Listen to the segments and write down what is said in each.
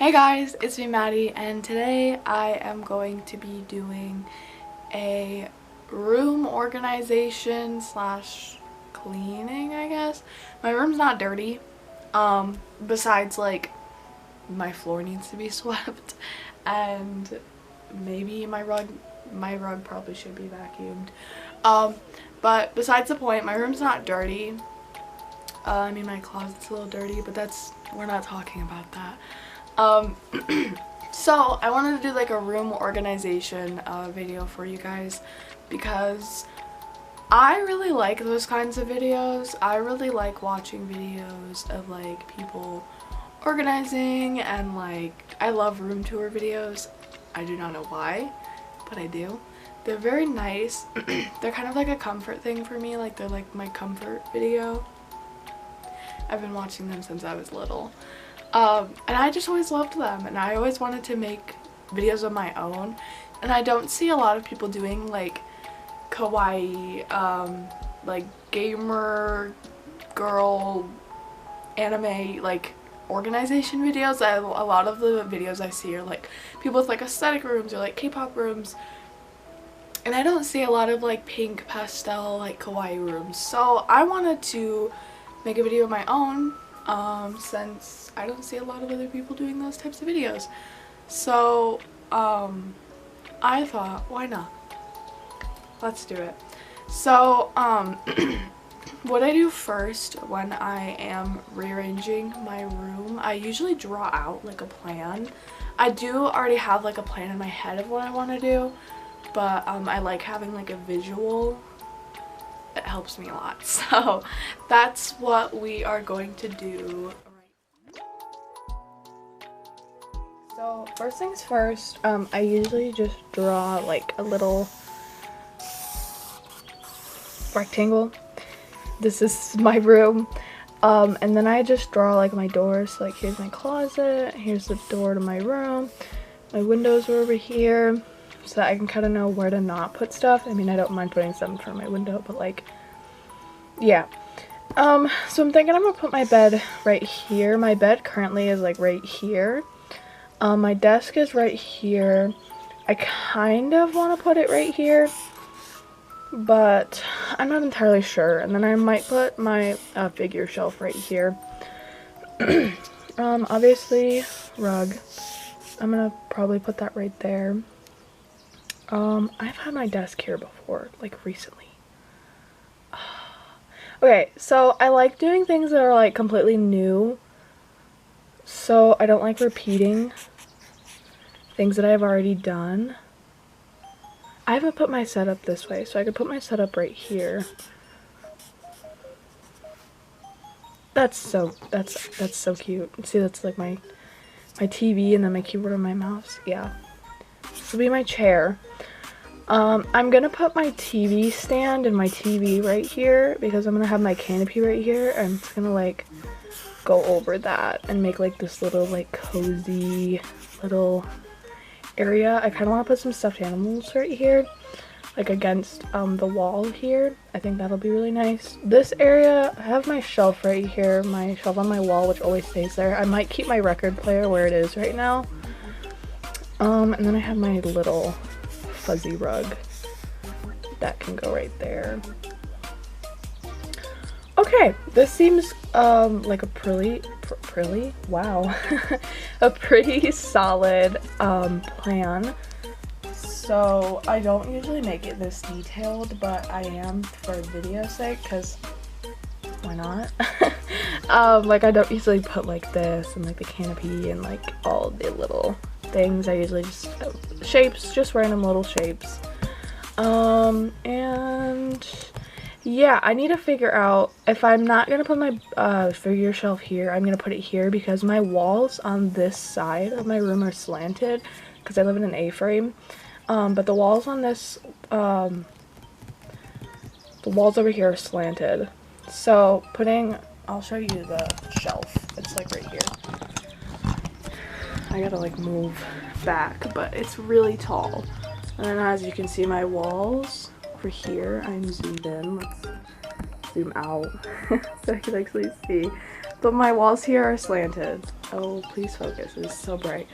Hey guys, it's me Maddie, and today I am going to be doing a room organization slash cleaning, I guess. My room's not dirty, besides like my floor needs to be swept and maybe my rug probably should be vacuumed. But besides the point, my room's not dirty. I mean my closet's a little dirty, but we're not talking about that. So I wanted to do like a room organization video for you guys because I really like those kinds of videos. I really like watching videos of like people organizing, and like I love room tour videos. I do not know why, but I do. They're very nice. They're kind of like a comfort thing for me. Like they're like my comfort video. I've been watching them since I was little. And I just always loved them, and I always wanted to make videos of my own, and I don't see a lot of people doing like kawaii, like gamer girl anime like organization videos. A lot of the videos I see are like people with like aesthetic rooms or like K-pop rooms, and I don't see a lot of like pink pastel like kawaii rooms. So I wanted to make a video of my own, since I don't see a lot of other people doing those types of videos. So I thought, why not? Let's do it. So what I do first when I am rearranging my room, I usually draw out like a plan. I do already have like a plan in my head of what I want to do, but I like having like a visual. It helps me a lot. So that's what we are going to do right now. So first things first, I usually just draw like a little rectangle. This is my room. And then I just draw like my doors. Like here's my closet, here's the door to my room, my windows are over here, so that I can kind of know where to not put stuff. I mean, I don't mind putting stuff in front of my window, but like, yeah. So I'm thinking I'm gonna put my bed right here. My bed currently is like right here. My desk is right here. I kind of want to put it right here, but I'm not entirely sure. And then I might put my figure shelf right here. Obviously, rug. I'm gonna probably put that right there. I've had my desk here before, like recently. Okay, so I like doing things that are like completely new, so I don't like repeating things that I've already done. I haven't put my setup this way, so I could put my setup right here. That's so cute. See, that's like my TV and then my keyboard and my mouse. Yeah. This will be my chair. I'm gonna put my TV stand and my TV right here because I'm gonna have my canopy right here. I'm just gonna like go over that and make like this little like cozy little area. I kind of want to put some stuffed animals right here, like against the wall here. I think that'll be really nice. This area, I have my shelf right here, my shelf on my wall, which always stays there. I might keep my record player where it is right now. And then I have my little fuzzy rug that can go right there. Okay, this seems like a wow, a pretty solid plan. So I don't usually make it this detailed, but I am for video's sake, because why not? Like I don't usually put like this and like the canopy and like all the little things. I usually just shapes, just random little shapes. And yeah, I need to figure out if I'm not gonna put my figure shelf here, I'm gonna put it here because my walls on this side of my room are slanted because I live in an A-frame. But the walls on this, the walls over here are slanted. So I'll show you the shelf. It's like right here. I gotta like move back, but it's really tall. And then as you can see, my walls over here, I'm zoomed in. Let's zoom out so I can actually see. But my walls here are slanted. Oh, please focus. It's so bright.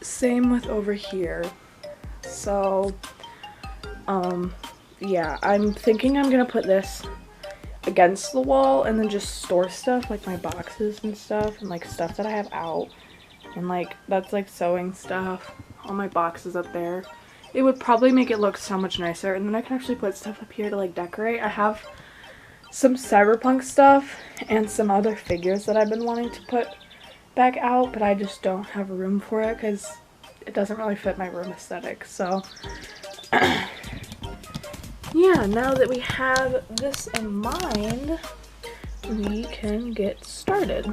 Same with over here. So, yeah, I'm thinking I'm gonna put this against the wall and then just store stuff like my boxes and stuff and like stuff that I have out. And like, that's like sewing stuff. All my boxes up there. It would probably make it look so much nicer. And then I can actually put stuff up here to like decorate. I have some cyberpunk stuff and some other figures that I've been wanting to put back out, but I just don't have room for it because it doesn't really fit my room aesthetic. So yeah, now that we have this in mind, we can get started.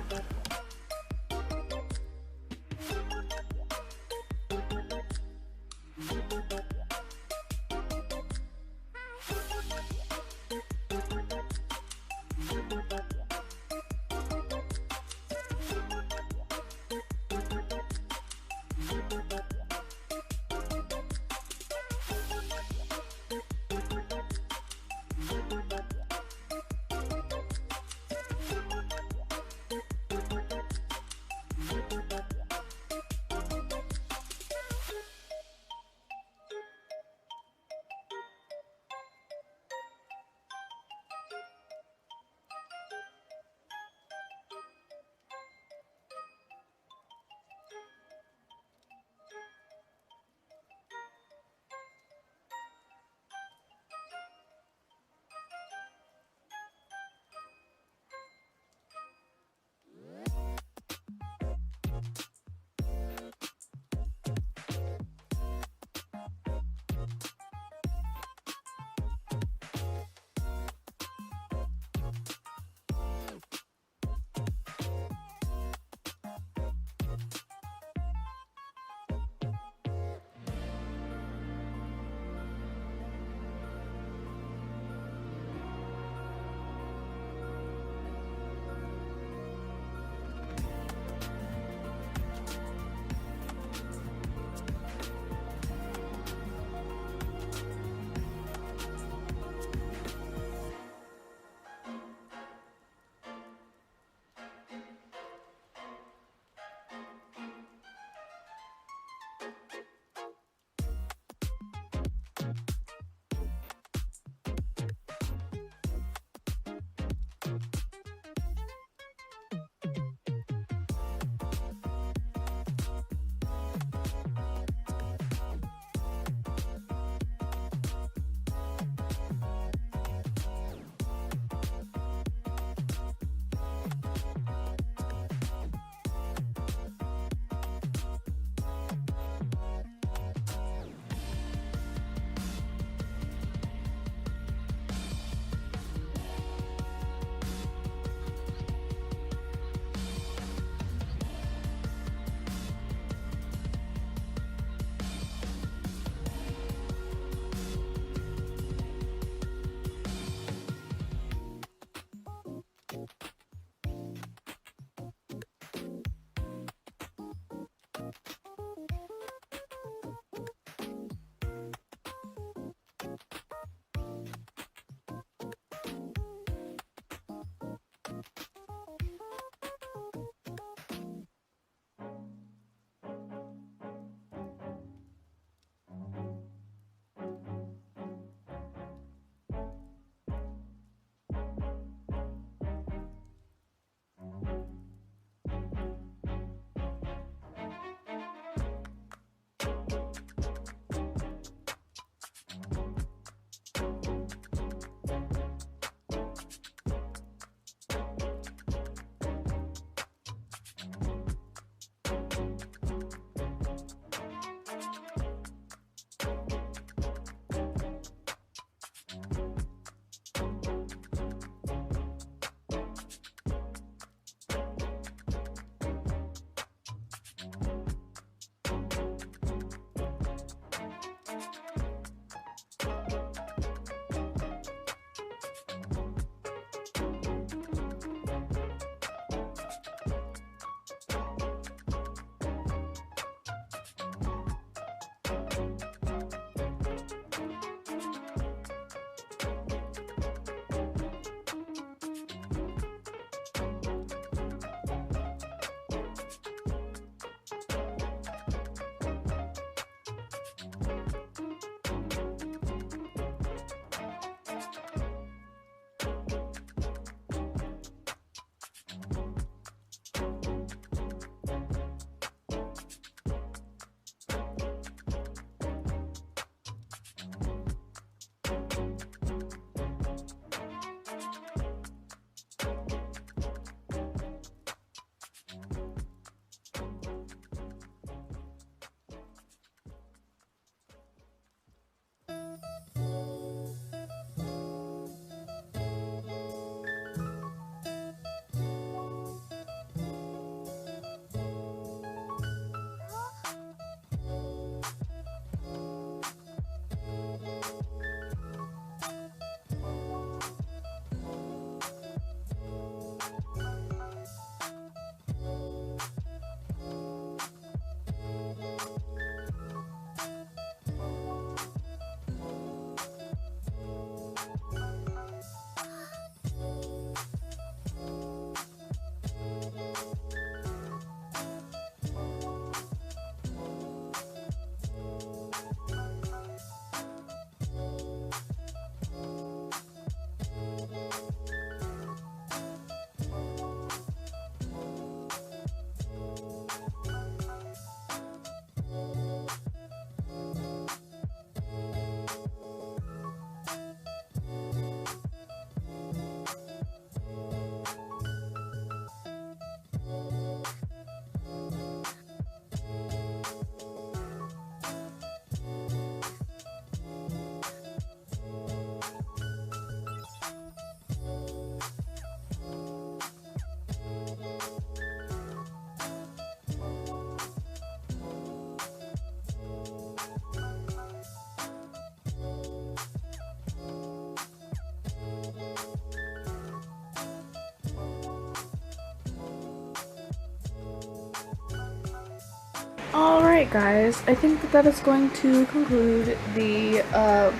Alright guys, I think that is going to conclude the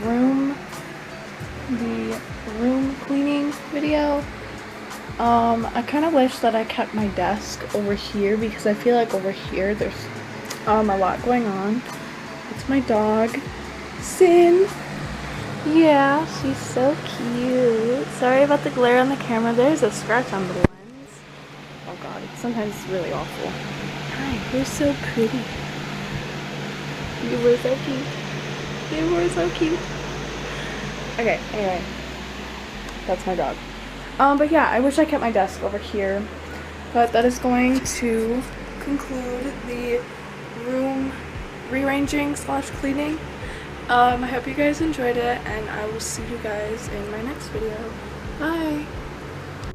room cleaning video. I kind of wish that I kept my desk over here because I feel like over here there's a lot going on. It's my dog, Sin. Yeah, she's so cute. Sorry about the glare on the camera. There's a scratch on the lens. Oh god, sometimes it's really awful. Hi, you're so pretty. You were so cute. You were so cute. Okay, anyway. That's my dog. But yeah, I wish I kept my desk over here. But that is going to conclude the room rearranging / cleaning. I hope you guys enjoyed it, and I will see you guys in my next video. Bye!